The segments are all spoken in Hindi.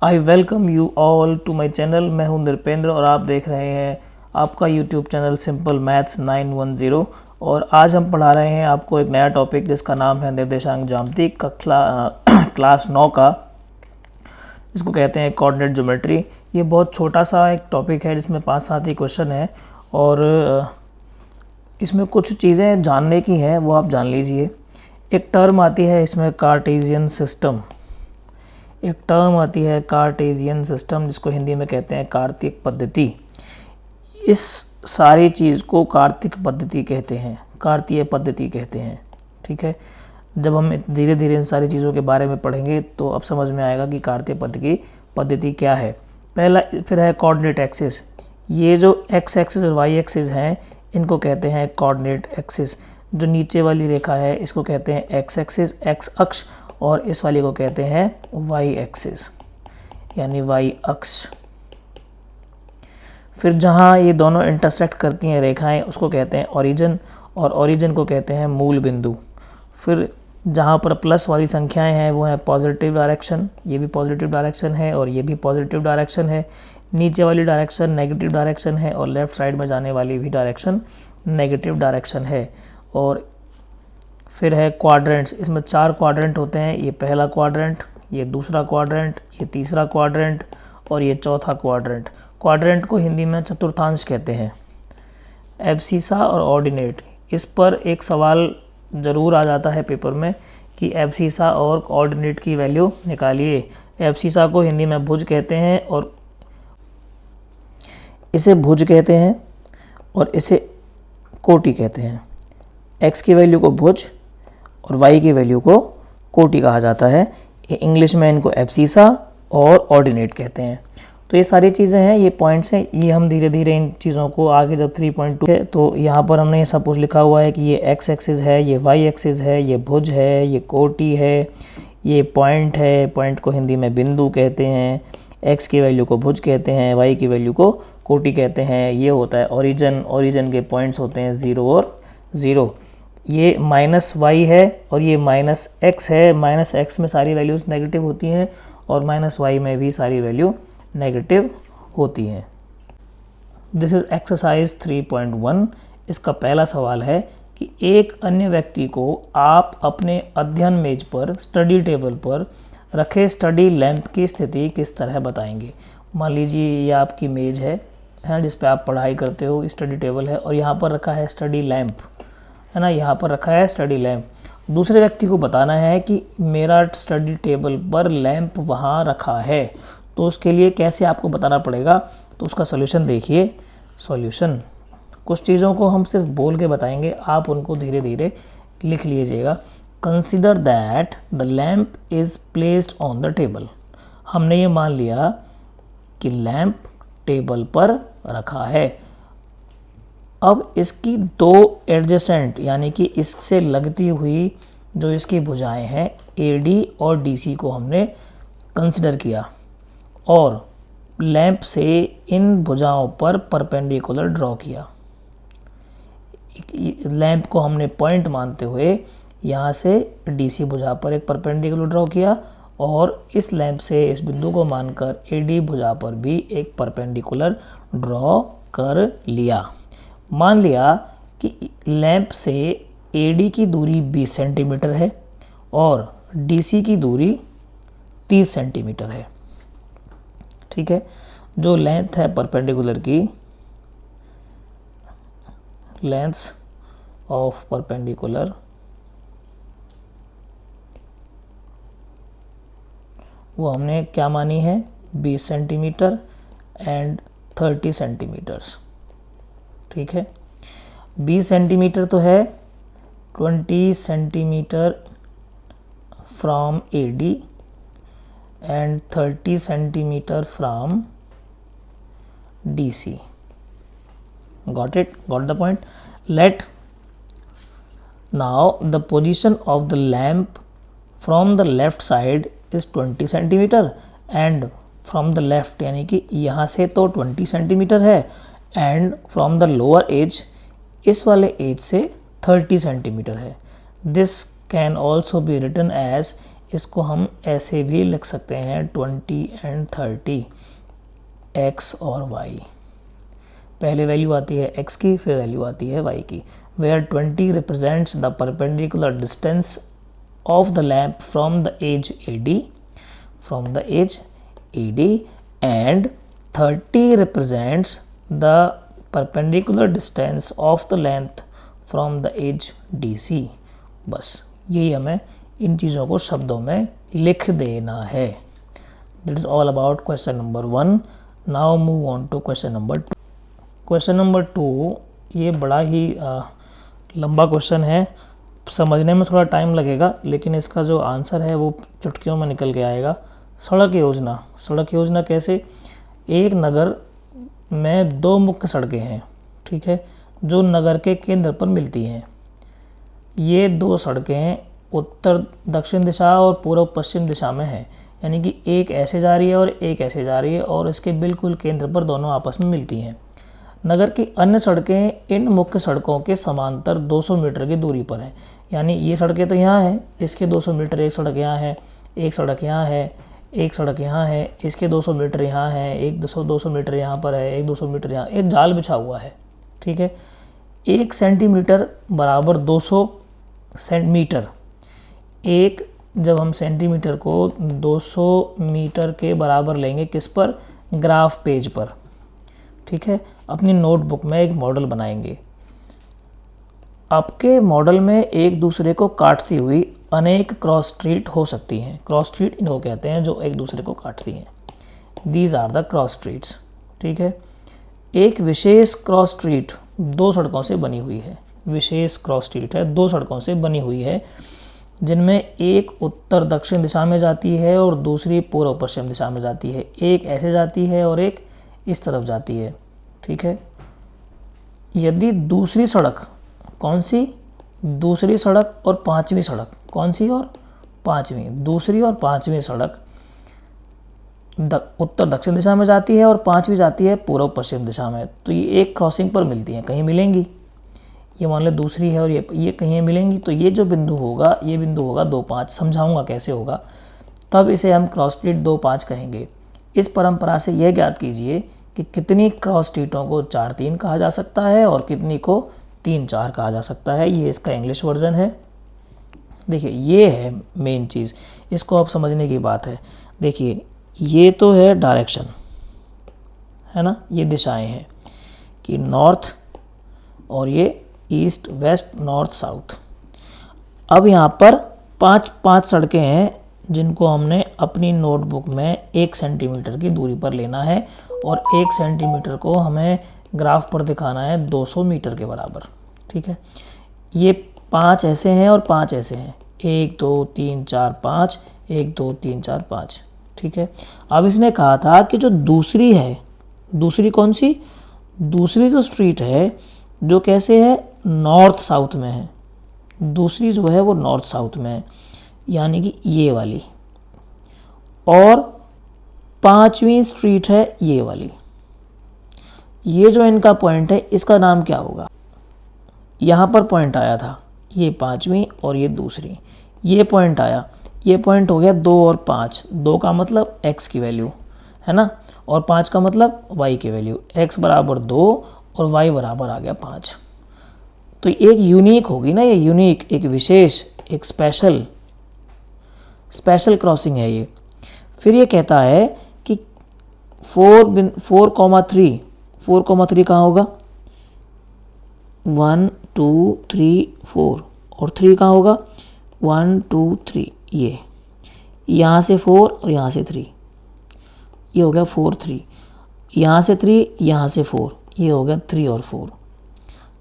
I welcome you all to my channel. मैं हूं नृपेंद्र और आप देख रहे हैं आपका यूट्यूब चैनल सिंपल मैथ्स 910। और आज हम पढ़ा रहे हैं आपको एक नया टॉपिक जिसका नाम है निर्देशांक ज्यामिति का क्लास 9 का, इसको कहते हैं कोऑर्डिनेट ज्योमेट्री। ये बहुत छोटा सा एक टॉपिक है जिसमें 5-7 ही क्वेश्चन है और इसमें कुछ चीज़ें जानने की हैं, वो आप जान लीजिए। एक टर्म आती है इसमें कार्टेशियन सिस्टम, एक टर्म आती है कार्टेशियन सिस्टम जिसको हिंदी में कहते हैं कार्तीय पद्धति। इस सारी चीज़ को कार्तिक पद्धति कहते हैं, कार्तीय पद्धति कहते हैं। ठीक है, जब हम धीरे धीरे इन सारी चीज़ों के बारे में पढ़ेंगे तो अब समझ में आएगा कि कार्तीय पद्धति क्या है। पहला फिर है कोऑर्डिनेट एक्सिस। ये जो एक्स एक्सिस और वाई एक्सिस हैं इनको कहते हैं कोऑर्डिनेट एक्सिस। जो नीचे वाली रेखा है इसको कहते हैं एक्स एक्सिस, एक्स अक्ष, और इस वाली को कहते हैं वाई एक्सिस यानी वाई अक्ष। फिर जहाँ ये दोनों इंटरसेक्ट करती हैं रेखाएं उसको कहते हैं ओरिजिन, और ओरिजिन को कहते हैं मूल बिंदु। फिर जहाँ पर प्लस वाली संख्याएं हैं वो है पॉजिटिव डायरेक्शन, ये भी पॉजिटिव डायरेक्शन है और ये भी पॉजिटिव डायरेक्शन है। नीचे वाली डायरेक्शन नेगेटिव डायरेक्शन है और लेफ़्ट साइड में जाने वाली भी डायरेक्शन नेगेटिव डायरेक्शन है। और फिर है क्वाड्रेंट्स। इसमें 4 क्वाड्रेंट होते हैं। ये पहला क्वाड्रेंट, ये दूसरा क्वाड्रेंट, ये तीसरा क्वाड्रेंट और ये चौथा क्वाड्रेंट। क्वाड्रेंट को हिंदी में चतुर्थांश कहते हैं। एब्सिसा और ऑर्डिनेट, इस पर एक सवाल ज़रूर आ जाता है पेपर में कि एब्सिसा और ऑर्डिनेट की वैल्यू निकालिए। एब्सिसा को हिंदी में भुज कहते हैं और इसे भुज कहते हैं और इसे कोटि कहते हैं। एक्स की वैल्यू को भुज और y की वैल्यू को कोटि कहा जाता है। ये इंग्लिश में इनको एब्सिसा और ऑर्डिनेट कहते हैं। तो ये सारी चीज़ें हैं, ये पॉइंट्स हैं। ये हम धीरे धीरे इन चीज़ों को आगे जब 3.2 है तो यहाँ पर हमने ये सब कुछ लिखा हुआ है कि ये एक्स एक्सिस है, ये वाई एक्सिस है, ये भुज है, ये कोटि है, ये पॉइंट है, पॉइंट को हिंदी में बिंदु कहते हैं। एक्स की वैल्यू को भुज कहते हैं, वाई की वैल्यू को कोटि कहते हैं। ये होता है ओरिजिन, ओरिजिन के पॉइंट्स होते हैं 0 और 0। ये माइनस वाई है और ये माइनस एक्स है। माइनस एक्स में सारी वैल्यूज़ नेगेटिव होती हैं और माइनस वाई में भी सारी वैल्यू नेगेटिव होती हैं। This is exercise 3.1। इसका पहला सवाल है कि एक अन्य व्यक्ति को आप अपने अध्ययन मेज पर स्टडी टेबल पर रखे स्टडी लैंप की स्थिति किस तरह बताएंगे। मान लीजिए ये आपकी मेज है जिस पे आप पढ़ाई करते हो, स्टडी टेबल है और यहाँ पर रखा है स्टडी लैंप, है ना, यहाँ पर रखा है स्टडी लैंप। दूसरे व्यक्ति को बताना है कि मेरा स्टडी टेबल पर लैंप वहाँ रखा है। तो उसके लिए कैसे आपको बताना पड़ेगा, तो उसका सॉल्यूशन देखिए। सॉल्यूशन, कुछ चीज़ों को हम सिर्फ बोल के बताएंगे, आप उनको धीरे धीरे लिख लीजिएगा। Consider that the lamp is placed on the table. हमने ये मान लिया कि लैंप टेबल पर रखा है। अब इसकी 2 एडजेसेंट यानी कि इससे लगती हुई जो इसकी भुजाएं हैं AD और DC को हमने कंसिडर किया और लैंप से इन भुजाओं पर परपेंडिकुलर ड्रॉ किया। लैंप को हमने पॉइंट मानते हुए यहाँ से DC भुजा पर एक परपेंडिकुलर ड्रॉ किया और इस लैंप से इस बिंदु को मानकर AD भुजा पर भी एक परपेंडिकुलर ड्रॉ कर लिया। मान लिया कि लैंप से AD की दूरी 20 सेंटीमीटर है और DC की दूरी 30 सेंटीमीटर है। ठीक है, जो लेंथ है परपेंडिकुलर की, लेंथ ऑफ परपेंडिकुलर वो हमने क्या मानी है 20 सेंटीमीटर एंड 30 सेंटीमीटर्स। ठीक है, 20 सेंटीमीटर तो है, 20 centimetre from AD and 30 centimetre from DC। Got it? Got the point? Let now the position of the lamp from the left side is 20 centimetre and from the left यानी कि यहाँ से तो 20 सेंटीमीटर है and from the lower edge, इस वाले एज से 30 सेंटीमीटर है। This can also be written as इसको हम ऐसे भी लिख सकते हैं 20 एंड 30 x और y। पहले वैल्यू आती है x की, फिर वैल्यू आती है y की। Where 20 represents the perpendicular distance of the lamp from the edge AD and 30 represents the perpendicular distance of the length from the edge DC। बस यही हमें इन चीज़ों को शब्दों में लिख देना है। That is all about question number 1। Now move on to question number 2। Question number 2 ये बड़ा ही लंबा क्वेश्चन है, समझने में थोड़ा टाइम लगेगा, लेकिन इसका जो आंसर है वो चुटकियों में निकल के आएगा। सड़क योजना कैसे? एक नगर में 2 मुख्य सड़कें हैं, ठीक है, जो नगर के केंद्र पर मिलती हैं। ये 2 सड़कें उत्तर दक्षिण दिशा और पूर्व पश्चिम दिशा में हैं, यानी कि एक ऐसे जा रही है और एक ऐसे जा रही है, और इसके बिल्कुल केंद्र पर दोनों आपस में मिलती हैं। नगर की अन्य सड़कें इन मुख्य सड़कों के समांतर 200 मीटर की दूरी पर हैं, यानी ये सड़कें तो यहाँ हैं, इसके 200 मीटर, एक सड़क यहाँ है, एक सड़क यहाँ है, एक सड़क यहाँ है, इसके 200 मीटर यहाँ है, एक 200 मीटर यहाँ पर है, एक 200 मीटर यहाँ, एक जाल बिछा हुआ है, ठीक है। 1 सेंटीमीटर बराबर 200 सेंटीमीटर। एक जब हम सेंटीमीटर को 200 मीटर के बराबर लेंगे, किस पर? ग्राफ पेज पर, ठीक है। अपनी नोटबुक में एक मॉडल बनाएंगे। आपके मॉडल में एक दूसरे को काटती हुई अनेक क्रॉस स्ट्रीट हो सकती हैं। क्रॉस स्ट्रीट इनको कहते हैं जो एक दूसरे को काटती हैं। These are the cross streets, ठीक है। एक विशेष क्रॉस स्ट्रीट 2 सड़कों से बनी हुई है। विशेष क्रॉस स्ट्रीट है, 2 सड़कों से बनी हुई है, जिनमें एक उत्तर दक्षिण दिशा में जाती है और दूसरी पूर्व पश्चिम दिशा में जाती है। एक ऐसे जाती है और एक इस तरफ जाती है, ठीक है। यदि दूसरी सड़क, कौन सी? दूसरी सड़क और 5वीं सड़क, कौन सी और 5वीं? दूसरी और 5वीं सड़क उत्तर दक्षिण दिशा में जाती है और 5वीं जाती है पूर्व पश्चिम दिशा में, तो ये एक क्रॉसिंग पर मिलती हैं, कहीं मिलेंगी। ये मान लो दूसरी है और ये कहीं मिलेंगी, तो ये जो बिंदु होगा, ये बिंदु होगा 2-5। समझाऊंगा कैसे होगा, तब इसे हम क्रॉस स्ट्रीट 2-5 कहेंगे। इस परंपरा से यह ज्ञात कीजिए कि कितनी क्रॉस स्ट्रीटों को 4-3 कहा जा सकता है और कितनी को 3-4 कहा जा सकता है। ये इसका इंग्लिश वर्जन है। देखिए ये है मेन चीज़, इसको अब समझने की बात है। देखिए ये तो है डायरेक्शन, है ना, ये दिशाएं हैं कि नॉर्थ, और ये ईस्ट वेस्ट नॉर्थ साउथ। अब यहाँ पर 5 सड़कें हैं जिनको हमने अपनी नोटबुक में 1 सेंटीमीटर की दूरी पर लेना है, और 1 सेंटीमीटर को हमें ग्राफ पर दिखाना है 200 मीटर के बराबर, ठीक है। ये 5 ऐसे हैं और 5 ऐसे हैं, 1 2 3 4 5, 1 2 3 4 5, ठीक है। अब इसने कहा था कि जो दूसरी है, दूसरी कौन सी? दूसरी जो स्ट्रीट है जो कैसे है? नॉर्थ साउथ में है। दूसरी जो है वो नॉर्थ साउथ में है, यानी कि ये वाली। और 5वीं स्ट्रीट है ये वाली। ये जो इनका पॉइंट है, इसका नाम क्या होगा? यहाँ पर पॉइंट आया था, ये 5वीं और ये दूसरी, ये पॉइंट आया, ये पॉइंट हो गया 2 और 5। 2 का मतलब x की वैल्यू है ना, और 5 का मतलब y की वैल्यू। x बराबर 2 और y बराबर आ गया 5। तो एक यूनिक होगी ना, ये यूनिक, एक विशेष, एक स्पेशल क्रॉसिंग है ये। फिर ये कहता है कि 4,3 कहाँ होगा? 1 2 3 4, और 3 कहाँ होगा? 1 2 3, ये यहाँ से 4 और यहाँ से 3, ये हो गया 4 3, यहाँ से 3, यहाँ से 4, ये हो गया 3 और 4।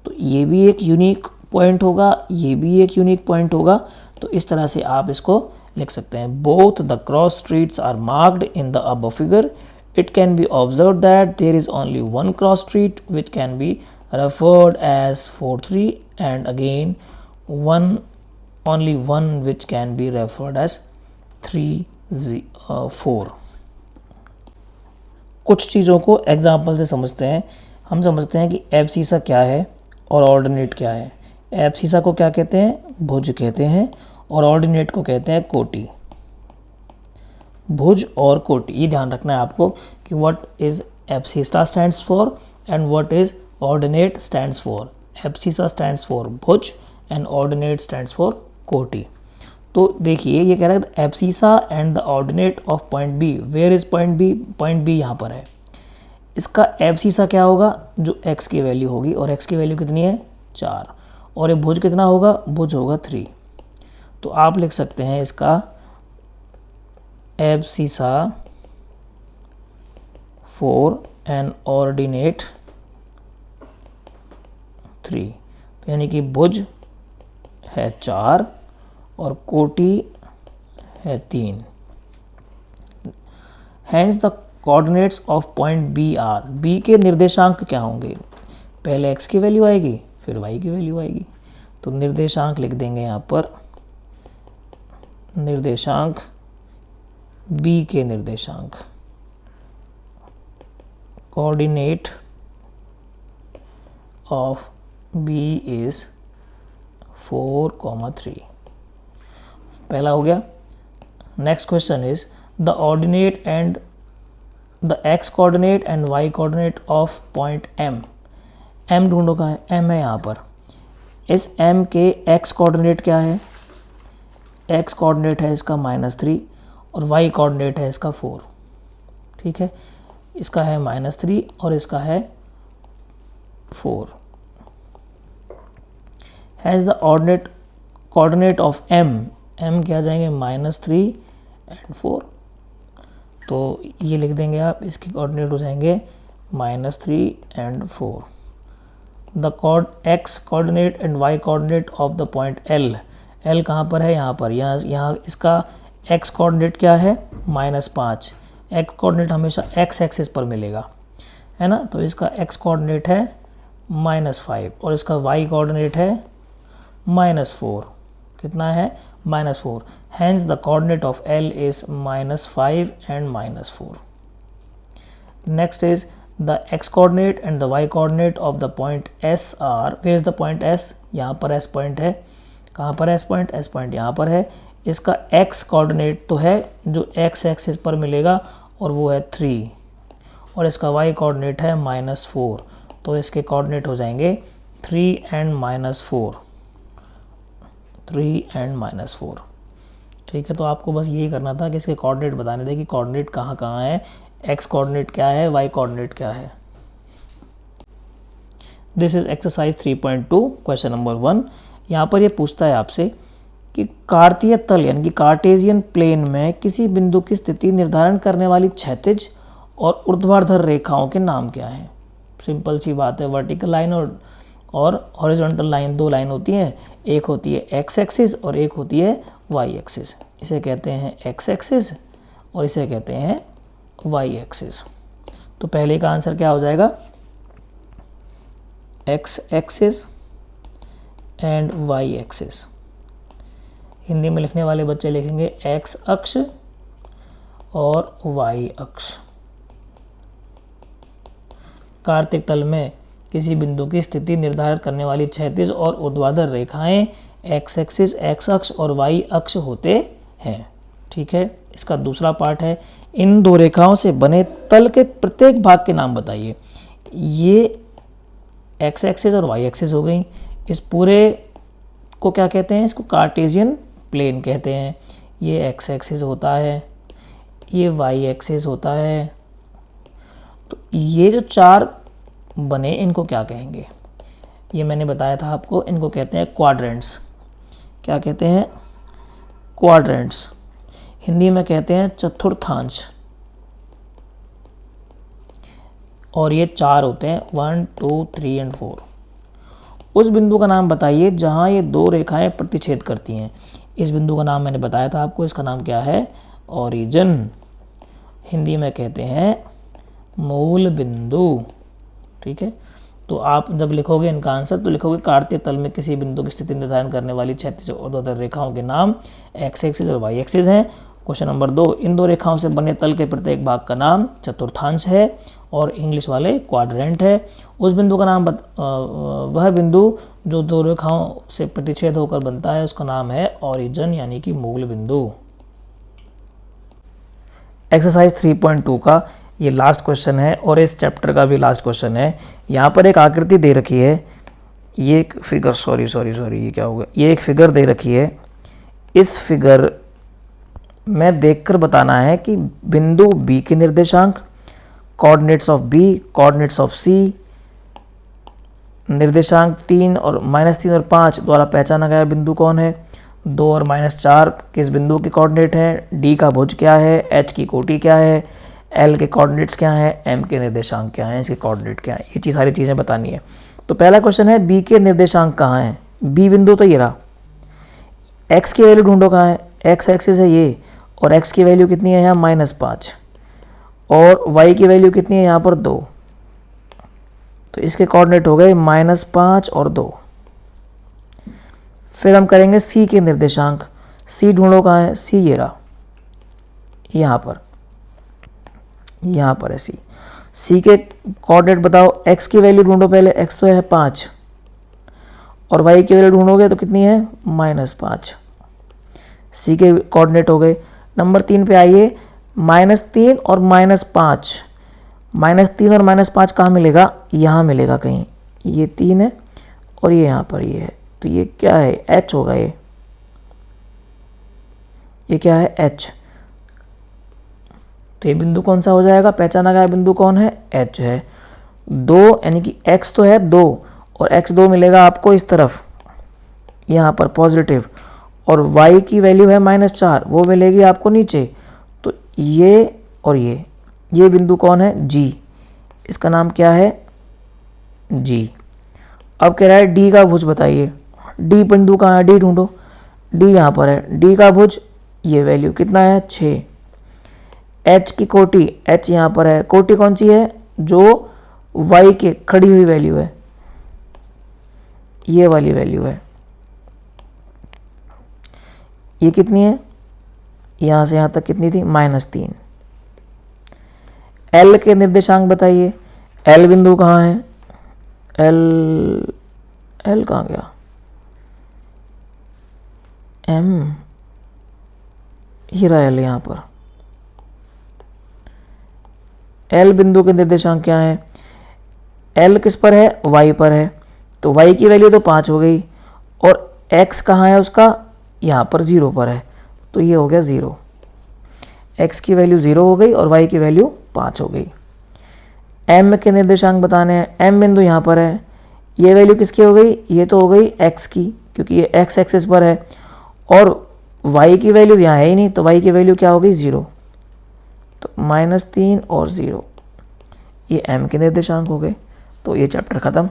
तो ये भी एक यूनिक पॉइंट होगा, ये भी एक यूनिक पॉइंट होगा। तो इस तरह से आप इसको लिख सकते हैं। Both the cross streets are marked in the above figure. It can be observe that there is only one cross street which can be referred as 4-3, and again only one which can be referred as 3-4। कुछ चीज़ों को एग्जाम्पल से समझते हैं। हम समझते हैं कि एब्सिसा क्या है और ऑर्डिनेट क्या है। एब्सिसा को क्या कहते हैं? भुज कहते हैं, और ऑर्डिनेट को कहते हैं कोटि। भुज और कोटि, ये ध्यान रखना है आपको कि what is abscissa stands for and what is ordinate stands for. Abscissa stands for भुज एंड ऑर्डिनेट स्टैंड्स फॉर कोटि। तो देखिए ये कह रहा है abscissa and the ordinate of point B, where is point B, point B यहाँ पर है। इसका एब्सिसा क्या होगा, जो x की वैल्यू होगी, और x की वैल्यू कितनी है 4, और ये भुज कितना होगा, भुज होगा 3। तो आप लिख सकते हैं इसका एब्सिसा फॉर एन ऑर्डिनेट 3, तो यानी कि भुज है 4 और कोटि है 3। Hence the coordinates of point B are, B के निर्देशांक क्या होंगे, पहले x की वैल्यू आएगी फिर y की वैल्यू आएगी। तो निर्देशांक लिख देंगे यहाँ पर, निर्देशांक b के निर्देशांक, कोऑर्डिनेट ऑफ b इज 4, 3। पहला हो गया। Next question is the ordinate and the x coordinate and y coordinate of point m। m ढूंढो कहाँ है, m है यहाँ पर। इस m के x कोऑर्डिनेट क्या है, x कोऑर्डिनेट है इसका -3 और y कोऑर्डिनेट है इसका 4। ठीक है, इसका है -3 और इसका है 4। Has the ordinate coordinate of m, m क्या जाएंगे -3 एंड 4। तो ये लिख देंगे आप, इसके कोऑर्डिनेट हो जाएंगे -3 and 4। The x coordinate and y coordinate of the point L, L कहाँ पर है, यहाँ पर, यहाँ इसका x कोऑर्डिनेट क्या है -5। x कोऑर्डिनेट हमेशा x एक्सिस पर मिलेगा, है ना। तो इसका x कोऑर्डिनेट है -5 और इसका y कोऑर्डिनेट है -4। कितना है, -4। Hence the coordinate of L is -5 and -4। Next is the x coordinate and the y coordinate of the point S are, where is the point S, यहाँ पर S पॉइंट है, कहाँ पर S पॉइंट, S पॉइंट यहाँ पर है। इसका x कोऑर्डिनेट तो है जो x एक्सिस पर मिलेगा और वो है 3, और इसका y कोऑर्डिनेट है -4। तो इसके कोऑर्डिनेट हो जाएंगे 3 एंड -4, 3 एंड -4। ठीक है, तो आपको बस यही करना था कि इसके कोऑर्डिनेट बताने थे कि कोऑर्डिनेट कहाँ कहाँ है, x कोऑर्डिनेट क्या है, y कोऑर्डिनेट क्या है। This is exercise 3.2 question number 1। यहाँ पर ये पूछता है आपसे कि कार्तीय तल यानी कि कार्टेशियन प्लेन में किसी बिंदु की स्थिति निर्धारण करने वाली क्षैतिज और ऊर्ध्वाधर रेखाओं के नाम क्या हैं। सिंपल सी बात है, वर्टिकल लाइन और हॉरिजॉन्टल लाइन, दो लाइन होती हैं, एक होती है x एक्सिस और एक होती है y एक्सिस। इसे कहते हैं x एक्सिस और इसे कहते हैं y एक्सिस। तो पहले का आंसर क्या हो जाएगा, x axis and y axis. Hindi में लिखने वाले बच्चे लिखेंगे x अक्ष और y अक्ष। कार्तिक तल में किसी बिंदु की स्थिति निर्धारित करने वाली क्षैतिज और ऊर्ध्वाधर रेखाएं x एक्सिस, x अक्ष और y अक्ष होते हैं। ठीक है, इसका दूसरा पार्ट है, इन दो रेखाओं से बने तल के प्रत्येक भाग के नाम बताइए। ये x एक्सिस और y एक्सिस हो गई। इस पूरे को क्या कहते हैं, इसको कार्टेशियन प्लेन कहते हैं। ये x एक्सिस होता है, ये y एक्सिस होता है। तो ये जो चार बने इनको क्या कहेंगे, ये मैंने बताया था आपको, इनको कहते हैं क्वाड्रेंट्स। क्या कहते हैं, क्वाड्रेंट्स। हिंदी में कहते हैं चतुर्थांश। और ये चार होते हैं, 1, 2, 3 एंड 4। उस बिंदु का नाम बताइए जहां ये दो रेखाएं प्रतिच्छेद करती हैं। इस बिंदु का नाम मैंने बताया था आपको, इसका नाम क्या है, ओरिजिन। हिंदी में कहते हैं मूल बिंदु। ठीक है, तो आप जब लिखोगे इनका आंसर तो लिखोगे कार्तीय तल में किसी बिंदु की स्थिति निर्धारण करने वाली क्षैतिज और ऊर्ध्वाधर रेखाओं के नाम x एक्सिस और y एक्सिस हैं। क्वेश्चन नंबर 2, इन दो रेखाओं से बने तल के प्रत्येक भाग का नाम चतुर्थांश है और इंग्लिश वाले क्वाड्रेंट है। उस बिंदु का नाम वह बिंदु जो दो रेखाओं से प्रतिच्छेद होकर बनता है उसका नाम है ओरिजिन यानी कि मूल बिंदु। एक्सरसाइज 3.2 का ये लास्ट क्वेश्चन है और इस चैप्टर का भी लास्ट क्वेश्चन है। यहाँ पर एक आकृति दे रखी है, ये एक फिगर सॉरी ये क्या होगा, ये एक फिगर दे रखी है। इस फिगर में देखकर बताना है कि बिंदु बी के निर्देशांक, coordinates of B, coordinates of C, निर्देशांक 3 और -3 और 5 द्वारा पहचाना गया बिंदु कौन है, 2 और -4 किस बिंदु के कोऑर्डिनेट हैं, डी का भुज क्या है, एच की कोटि क्या है, एल के कोऑर्डिनेट्स क्या हैं, एम के निर्देशांक क्या हैं, इसके कोऑर्डिनेट क्या हैं, ये सारी चीज़ें बतानी है। तो पहला क्वेश्चन है बी के निर्देशांक कहाँ हैं। बी बिंदु तो ये रहा। एक्स की वैल्यू ढूंढो कहाँ है, एक्स एक्सिस है ये, और एक्स की वैल्यू कितनी है यहाँ -5, और वाई की वैल्यू कितनी है यहाँ पर 2, तो इसके कोऑर्डिनेट हो गए -5 और 2। फिर हम करेंगे सी के निर्देशांक। सी ढूंढो कहाँ है, सी ये रहा, यहाँ पर है सी। सी के कोऑर्डिनेट बताओ, एक्स की वैल्यू ढूंढो पहले, एक्स तो है 5, और वाई की वैल्यू ढूंढोगे तो कितनी है -5। सी के कोऑर्डिनेट हो गए। नंबर 3 पे आइए, -3 और -5, -3 और -5 कहाँ मिलेगा, यहाँ मिलेगा कहीं, ये 3 है और ये यहाँ पर ये है, तो ये क्या है, एच होगा ये क्या है, एच। तो ये बिंदु कौन सा हो जाएगा, पहचाना गया बिंदु कौन है, एच है। 2 यानी कि एक्स तो है 2, और x2 मिलेगा आपको इस तरफ यहाँ पर पॉजिटिव, और y की वैल्यू है -4, वो मिलेगी आपको नीचे। तो ये और ये बिंदु कौन है, G, इसका नाम क्या है, G। अब कह रहा है D का भुज बताइए। D बिंदु कहाँ है, D ढूंढो, D यहाँ पर है। D का भुज ये वैल्यू कितना है 6। H की कोटि, H यहाँ पर है, कोटि कौन सी है, जो y के खड़ी हुई वैल्यू है, ये वाली वैल्यू है, ये कितनी है, यहाँ से यहाँ तक कितनी थी, -3। L के निर्देशांक बताइए। L बिंदु कहाँ है, L कहाँ गया, M, ये रहा L यहाँ पर। L बिंदु के निर्देशांक क्या है, L किस पर है, y पर है, तो y की वैल्यू तो 5 हो गई, और x कहाँ है उसका, यहाँ पर 0 पर है, तो ये हो गया 0। x की वैल्यू 0 हो गई और y की वैल्यू 5 हो गई। m के निर्देशांक बताने हैं। m बिंदु यहाँ पर है, ये वैल्यू किसकी हो गई, ये तो हो गई x की, क्योंकि ये x एक्सिस पर है, और y की वैल्यू यहाँ है ही नहीं, तो y की वैल्यू क्या हो गई 0, तो -3 और 0, ये m के निर्देशांक हो गए। तो ये चैप्टर ख़त्म।